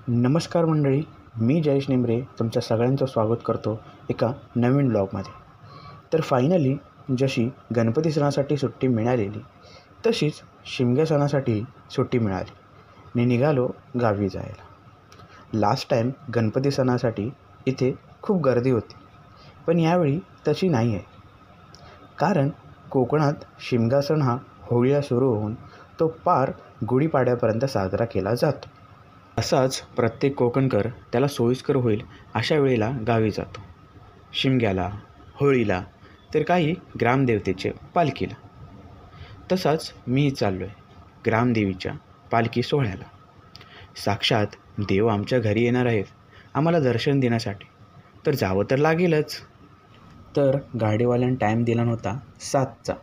नमस्कार मंडळी, मी जयेश निमरे तुमच्या सगळ्यांचं स्वागत करतो एका नवीन ब्लॉगमध्ये. तर फायनली जशी गणपती सणासाठी सुट्टी मिळालेली तशीच शिमग्या सणासाठी सुट्टी मिळाली. मी निघालो गावी जायला. लास्ट टाईम गणपती सणासाठी इथे खूप गर्दी होती, पण यावेळी तशी नाही आहे. कारण कोकणात शिमगा सण हा होळीला सुरू होऊन तो पार गुढीपाडव्यापर्यंत साजरा केला जातो. असाच प्रत्येक कोकणकर त्याला सोयीस्कर होईल अशा वेळेला गावी जातो. शिमग्याला, होळीला, तर काही ग्रामदेवतेच्या पालखीला. तसाच मीही चाललो आहे ग्रामदेवीच्या पालखी सोहळ्याला. साक्षात देव आमच्या घरी येणार आहेत आम्हाला दर्शन देण्यासाठी, तर जावं तर लागेलच. तर गाडीवाल्यानं टाईम दिला नव्हता 7चा.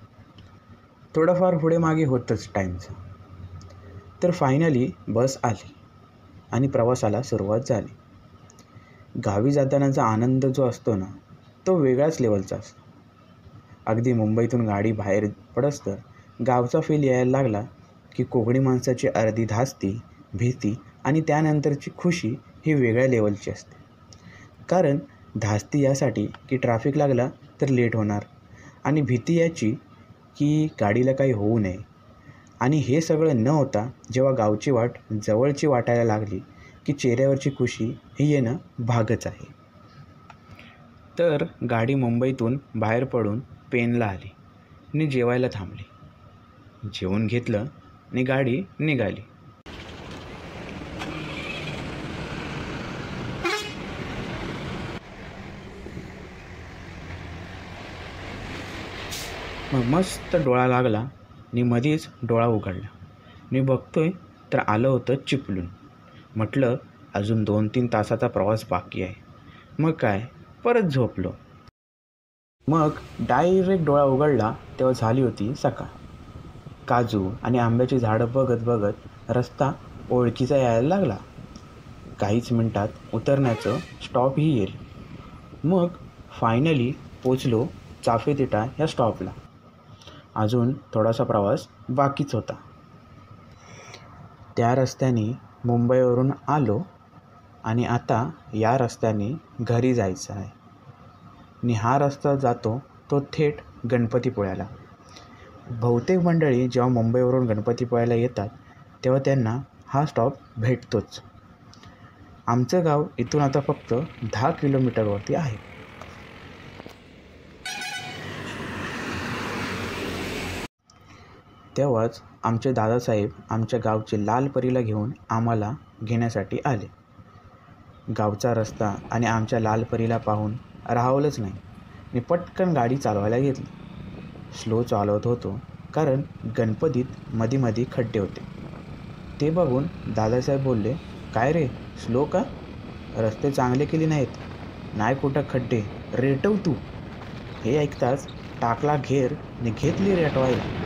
थोडंफार पुढे मागे होतंच टाईमचं. तर फायनली बस आली आणि प्रवासाला सुरुवात झाली. गावी जातानाचा आनंद जो असतो ना, तो वेगळ्याच लेवलचा असतो. अगदी मुंबईतून गाडी बाहेर पडस तर गावचा फील यायला लागला की कोकणी माणसाची अर्धी धास्ती, भीती आणि त्यानंतरची खुशी ही वेगळ्या लेवलची असते. कारण धास्ती यासाठी की ट्रॅफिक लागला तर लेट होणार, आणि भीती याची की गाडीला काही होऊ नये. आणि हे सगळं न होता जेव्हा गावची वाट जवळची वाटायला लागली की चेहऱ्यावरची खुशी ही येणं भागच आहे. तर गाडी मुंबईतून बाहेर पडून पेनला आली आणि जेवायला थांबली. जेवून घेतलं आणि गाडी निघाली. मग मस्त डोळा लागला आणि मध्येच डोळा उघडला. मी बघतोय तर आलं होतं चिपळूण. म्हटलं अजून 2-3 तासाचा प्रवास बाकी आहे. मग काय, परत झोपलो. मग डायरेक्ट डोळा उघडला तेव्हा झाली होती सकाळ. काजू आणि आंब्याची झाडं बघत बघत रस्ता ओळखीचा यायला लागला. काहीच मिनटात उतरण्याचं स्टॉपही येईल. मग फायनली पोचलो चाफेतिटा या स्टॉपला. अजून थोडासा प्रवास बाकीच होता. त्या रस्त्याने मुंबईवरून आलो आणि आता या रस्त्याने घरी जायचं आहे. आणि हा रस्ता जातो तो थेट गणपतीपुळ्याला. बहुतेक मंडळी जेव्हा मुंबईवरून गणपतीपुळ्याला येतात तेव्हा त्यांना हा स्टॉप भेटतोच. आमचं गाव इथून आता फक्त 10 किलोमीटरवरती आहे. तेव्हाच आमचे दादासाहेब आमच्या गावचे लालपरीला घेऊन आम्हाला घेण्यासाठी आले. गावचा रस्ता आणि आमच्या लालपरीला पाहून राहवलंच नाही आणि पटकन गाडी चालवायला घेतली. स्लो चालवत होतो कारण गणपतीत मध्ये खड्डे होते. ते बघून दादासाहेब बोलले, काय रे स्लो का? रस्ते चांगले केले नाहीत, नाही कुठं खड्डे, रेटव तू. हे ऐकताच टाकला घेर आणि घेतली रेटवायला.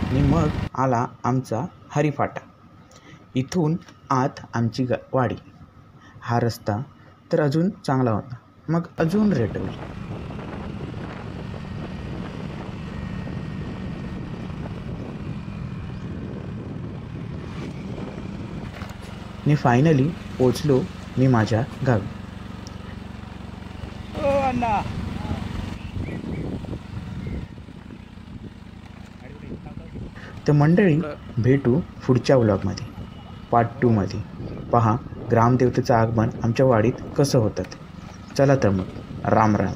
आणि मग आला आमचा हरिफाटा. इथून आत आमची वाडी. हा रस्ता तर अजून चांगला होता, मग अजून रेटवली. आणि फायनली पोचलो मी माझ्या गावी. तर मंडळी, भेटू पुढच्या व्लॉगमध्ये, पार्ट 2मध्ये. पहा ग्रामदेवतेचं आगमन आमच्या वाडीत कसं होतं. चला तर मग, राम राम.